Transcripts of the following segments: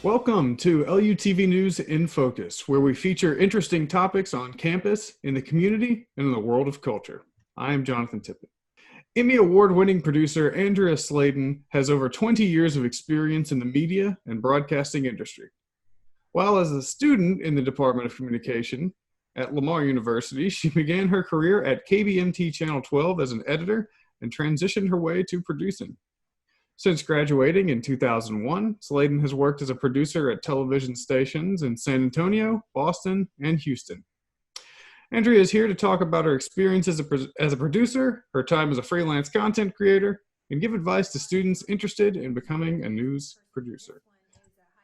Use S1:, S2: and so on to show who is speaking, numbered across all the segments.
S1: Welcome to LUTV News InFocus, where we feature interesting topics on campus, in the community, and in the world of culture. I am Jonathan Tippett. Emmy Award-winning producer Andrea Slaydon has over 20 years of experience in the media and broadcasting industry. While as a student in the Department of Communication at Lamar University, she began her career at KBMT Channel 12 as an editor and transitioned her way to producing. Since graduating in 2001, Slaydon has worked as a producer at television stations in San Antonio, Boston, and Houston. Andrea is here to talk about her experience as a producer, her time as a freelance content creator, and give advice to students interested in becoming a news producer.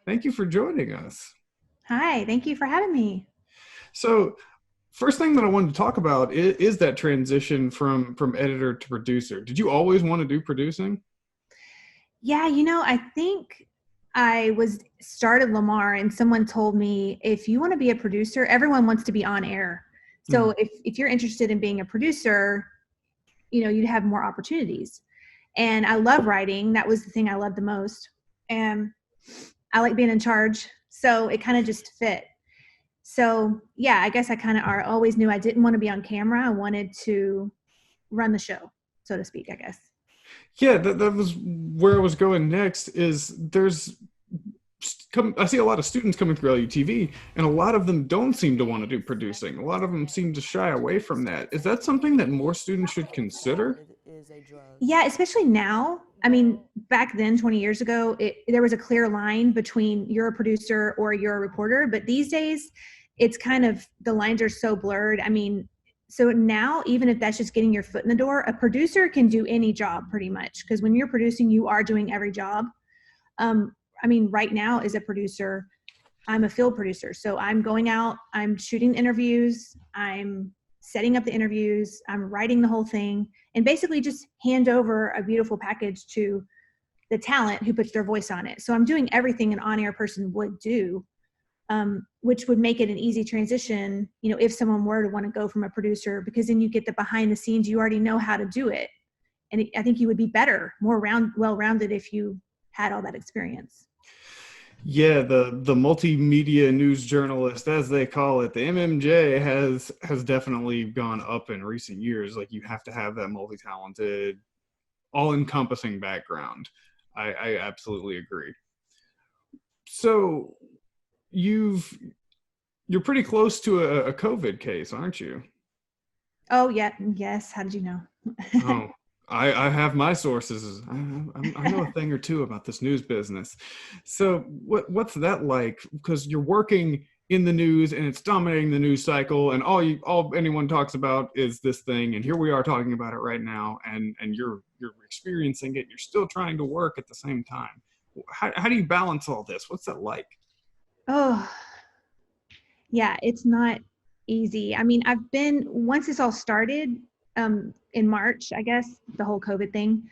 S1: Thank you for joining us.
S2: Hi, thank you for having me.
S1: So, first thing that I wanted to talk about is that transition from editor to producer. Did you always want to do producing?
S2: Yeah, I think I started Lamar and someone told me, if you want to be a producer, everyone wants to be on air. So if you're interested in being a producer, you'd have more opportunities. And I love writing. That was the thing I loved the most. And I like being in charge. So it kind of just fit. So yeah, I guess I kind of always knew I didn't want to be on camera. I wanted to run the show, so to speak, I guess.
S1: Yeah, that was where I was going next. I see a lot of students coming through LUTV, and a lot of them don't seem to want to do producing. A lot of them seem to shy away from that. Is that something that more students should consider?
S2: Yeah, especially now. I mean, back then, 20 years ago, there was a clear line between you're a producer or you're a reporter. But these days, it's kind of, the lines are so blurred. I mean, so now, even if that's just getting your foot in the door, a producer can do any job pretty much. Because when you're producing, you are doing every job. I mean, right now as a producer, I'm a field producer. So I'm going out, I'm shooting interviews, I'm setting up the interviews, I'm writing the whole thing, and basically just hand over a beautiful package to the talent who puts their voice on it. So I'm doing everything an on-air person would do. Which would make it an easy transition, if someone were to want to go from a producer, because then you get the behind the scenes, you already know how to do it. And I think you would be better, more well-rounded if you had all that experience.
S1: Yeah, the multimedia news journalist, as they call it, the MMJ has definitely gone up in recent years. Like, you have to have that multi-talented, all-encompassing background. I absolutely agree. So you're pretty close to a COVID case, aren't you?
S2: Oh, yeah. Yes. How did you know?
S1: Oh, I have my sources. I know a thing or two about this news business. So what's that like? Because you're working in the news and it's dominating the news cycle, and all anyone talks about is this thing, and here we are talking about it right now, and you're experiencing it. You're still trying to work at the same time. How do you balance all this? What's that like?
S2: Oh, yeah, it's not easy. I mean, once this all started, in March, I guess, the whole COVID thing,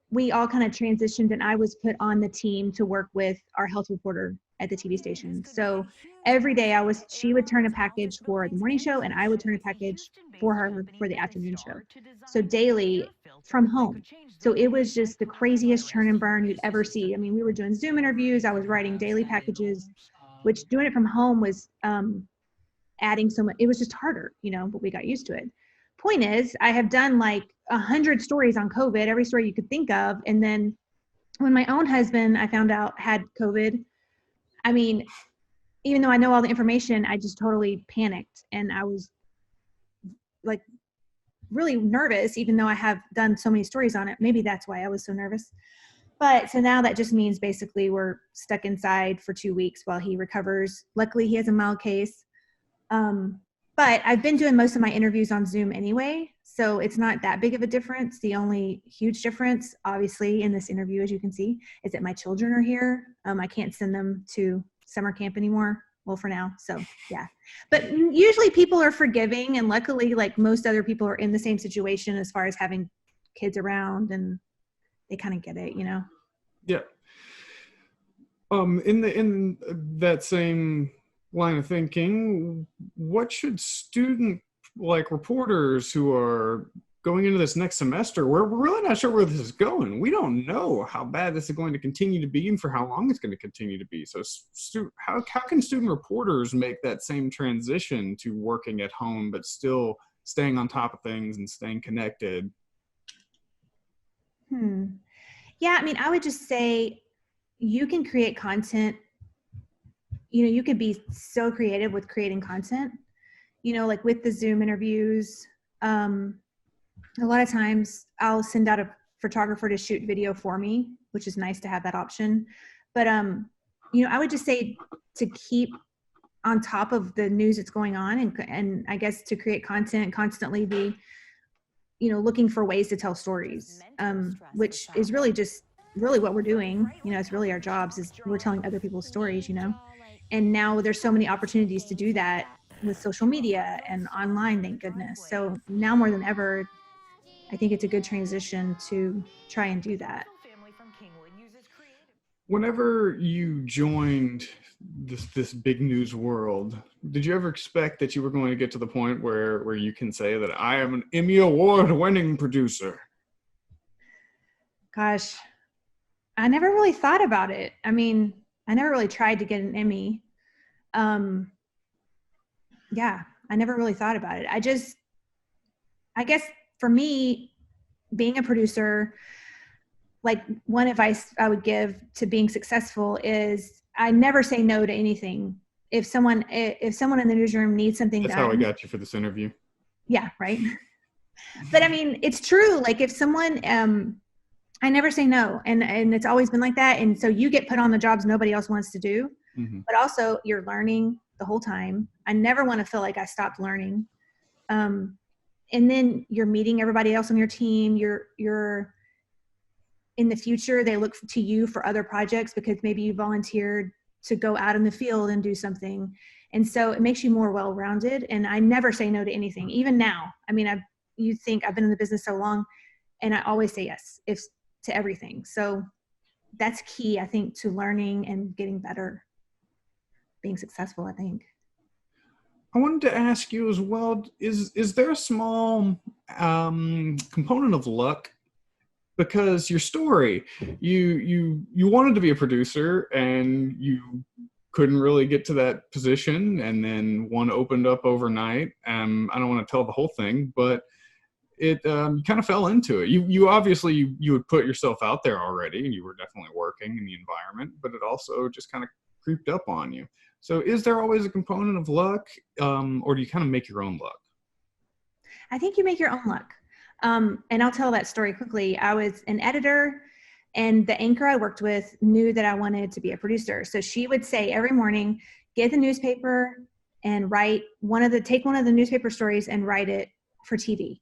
S2: we all kind of transitioned, and I was put on the team to work with our health reporter at the TV station. So every day she would turn a package for the morning show, and I would turn a package for her for the afternoon show. So daily from home. So it was just the craziest churn and burn you'd ever see. I mean, we were doing Zoom interviews. I was writing daily packages, which doing it from home was adding so much. It was just harder, but we got used to it. Point is, I have done like 100 stories on COVID, every story you could think of. And then when my own husband, I found out, had COVID, I mean, even though I know all the information, I just totally panicked. And I was like really nervous, even though I have done so many stories on it. Maybe that's why I was so nervous. But so now that just means basically we're stuck inside for 2 weeks while he recovers. Luckily, he has a mild case. But I've been doing most of my interviews on Zoom anyway, so it's not that big of a difference. The only huge difference, obviously, in this interview, as you can see, is that my children are here. I can't send them to summer camp anymore. Well, for now. So yeah, but usually people are forgiving, and luckily, like most other people are in the same situation as far as having kids around, and they kind of get it,
S1: Yeah. In that same line of thinking, what should reporters who are going into this next semester, we're really not sure where this is going. We don't know how bad this is going to continue to be and for how long it's going to continue to be. So how can student reporters make that same transition to working at home, but still staying on top of things and staying connected?
S2: Yeah, I mean, I would just say you can create content. You know, you could be so creative with creating content, you know, like with the Zoom interviews. A lot of times I'll send out a photographer to shoot video for me, which is nice to have that option. But, you know, I would just say to keep on top of the news that's going on, and I guess to create content, constantly be, you know, looking for ways to tell stories, which is really what we're doing. You know, it's really our jobs, is we're telling other people's stories, you know. And now there's so many opportunities to do that with social media and online, thank goodness. So now more than ever, I think it's a good transition to try and do that.
S1: Whenever you joined this big news world, did you ever expect that you were going to get to the point where you can say that I am an Emmy Award winning producer?
S2: Gosh, I never really thought about it. I mean, I never really tried to get an Emmy. Yeah, I never really thought about it. I guess for me, being a producer, like one advice I would give to being successful is I never say no to anything. If someone in the newsroom needs something
S1: That's
S2: done.
S1: How I got you for this interview.
S2: Yeah, right. But I mean, it's true. Like if someone, I never say no, and it's always been like that. And so you get put on the jobs nobody else wants to do, but also you're learning the whole time. I never want to feel like I stopped learning. And then you're meeting everybody else on your team. You're in the future, they look to you for other projects because maybe you volunteered to go out in the field and do something. And so it makes you more well-rounded. And I never say no to anything, even now. I mean, you think I've been in the business so long, and I always say yes to everything. So that's key, I think, to learning and getting better, being successful, I think.
S1: I wanted to ask you as well, is there a small component of luck? Because your story, you wanted to be a producer and you couldn't really get to that position, and then one opened up overnight. I don't want to tell the whole thing, but it kind of fell into it. You obviously you had put yourself out there already, and you were definitely working in the environment, but it also just kind of creeped up on you. So is there always a component of luck, or do you kind of make your own luck?
S2: I think you make your own luck. And I'll tell that story quickly. I was an editor, and the anchor I worked with knew that I wanted to be a producer. So she would say every morning, get the newspaper and take one of the newspaper stories and write it for TV.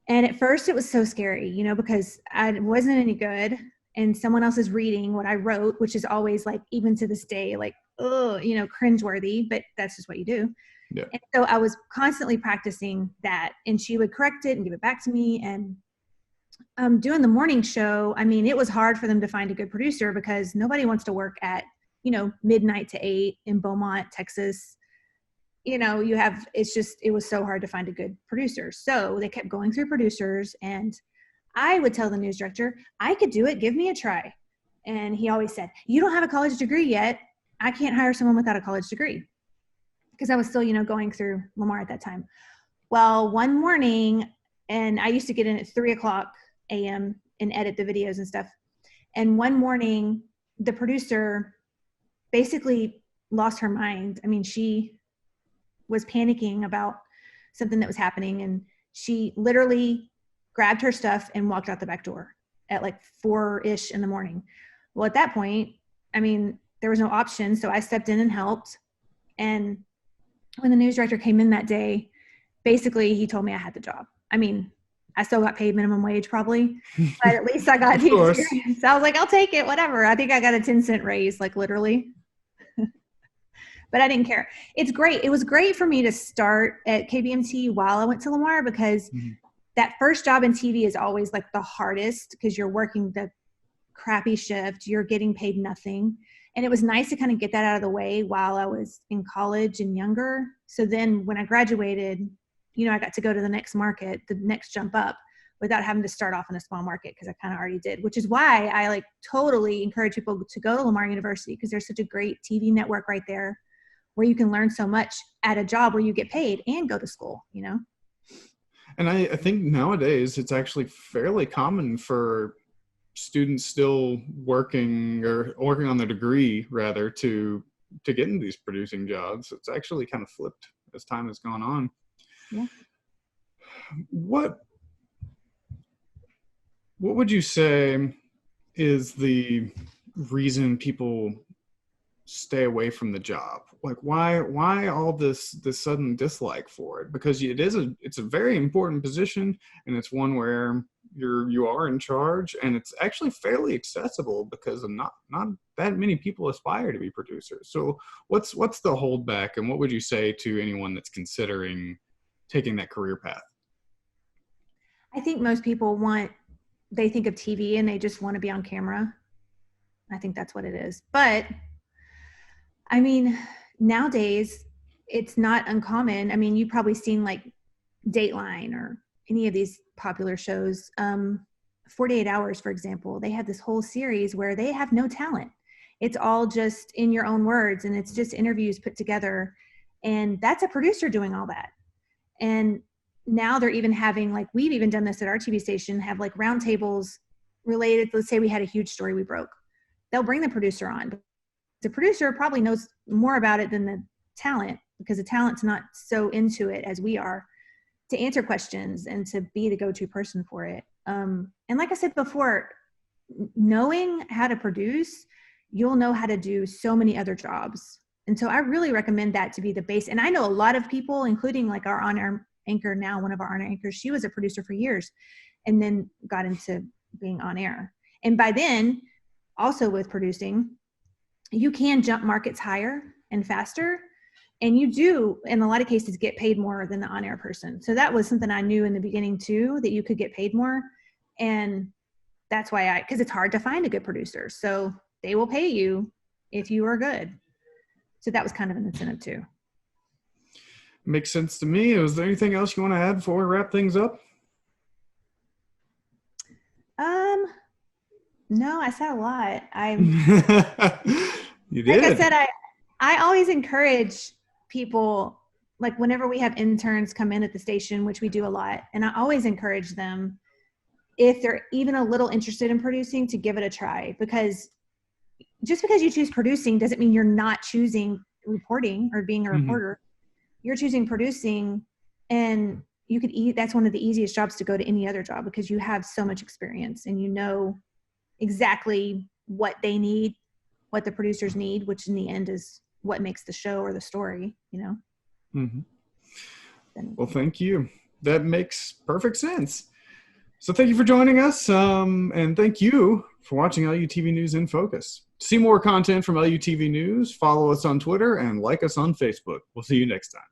S2: And at first it was so scary, you know, because I wasn't any good, and someone else is reading what I wrote, which is always, like, even to this day, like, oh, you know, cringeworthy, but that's just what you do.
S1: Yeah.
S2: And so I was constantly practicing that, and she would correct it and give it back to me. And doing the morning show, I mean, it was hard for them to find a good producer because nobody wants to work at, you know, midnight to 8 in Beaumont, Texas. You know, it was so hard to find a good producer. So they kept going through producers, and I would tell the news director, I could do it, give me a try. And he always said, you don't have a college degree yet. I can't hire someone without a college degree. Because I was still, you know, going through Lamar at that time. Well, one morning, and I used to get in at 3:00 a.m. and edit the videos and stuff. And one morning, the producer basically lost her mind. I mean, she was panicking about something that was happening, and she literally grabbed her stuff and walked out the back door at like 4-ish in the morning. Well, at that point, I mean, there was no option. So I stepped in and helped. And when the news director came in that day, basically he told me I had the job. I mean, I still got paid minimum wage probably, but at least I got the experience. I was like, I'll take it, whatever. I think I got a 10-cent raise, like literally. But I didn't care. It's great. It was great for me to start at KBMT while I went to Lamar, because that first job in TV is always like the hardest, because you're working the crappy shift, you're getting paid nothing. And it was nice to kind of get that out of the way while I was in college and younger. So then when I graduated, I got to go to the next market, the next jump up, without having to start off in a small market, because I kind of already did, which is why I like totally encourage people to go to Lamar University, because there's such a great TV network right there where you can learn so much at a job where you get paid and go to school,
S1: And I think nowadays it's actually fairly common for students still working on their degree rather to get into these producing jobs. It's actually kind of flipped as time has gone on.
S2: Yeah.
S1: What would you say is the reason people stay away from the job? Like why all this sudden dislike for it? Because it's a very important position, and it's one where you are in charge, and it's actually fairly accessible because not that many people aspire to be producers. So what's the holdback, and what would you say to anyone that's considering taking that career path?
S2: I think most people they think of TV and they just want to be on camera. I think that's what it is. But I mean, nowadays it's not uncommon. I mean, you've probably seen like Dateline or any of these popular shows. 48 Hours, for example, they have this whole series where they have no talent. It's all just in your own words, and it's just interviews put together. And that's a producer doing all that. And now they're even having, like, we've even done this at our TV station, have like roundtables related. Let's say we had a huge story we broke. They'll bring the producer on. The producer probably knows more about it than the talent, because the talent's not so into it as we are, to answer questions and to be the go-to person for it. And like I said before, knowing how to produce, you'll know how to do so many other jobs. And so I really recommend that to be the base. And I know a lot of people, including like our on-air anchor now, one of our on-air anchors, she was a producer for years and then got into being on air. And by then, also with producing, you can jump markets higher and faster. And you do, in a lot of cases, get paid more than the on-air person. So that was something I knew in the beginning too, that you could get paid more. And that's why because it's hard to find a good producer. So they will pay you if you are good. So that was kind of an incentive too.
S1: Makes sense to me. Is there anything else you want to add before we wrap things up?
S2: No, I said a lot.
S1: You did.
S2: Like I said, I always encourage people, like whenever we have interns come in at the station, which we do a lot, and I always encourage them, if they're even a little interested in producing, to give it a try. Because just because you choose producing doesn't mean you're not choosing reporting or being a reporter. You're choosing producing, and that's one of the easiest jobs to go to any other job, because you have so much experience and you know exactly what they need, what the producers need, which in the end is what makes the show or the story,
S1: Well, thank you. That makes perfect sense. So thank you for joining us. And thank you for watching LUTV News in Focus. To see more content from LUTV News, follow us on Twitter and like us on Facebook. We'll see you next time.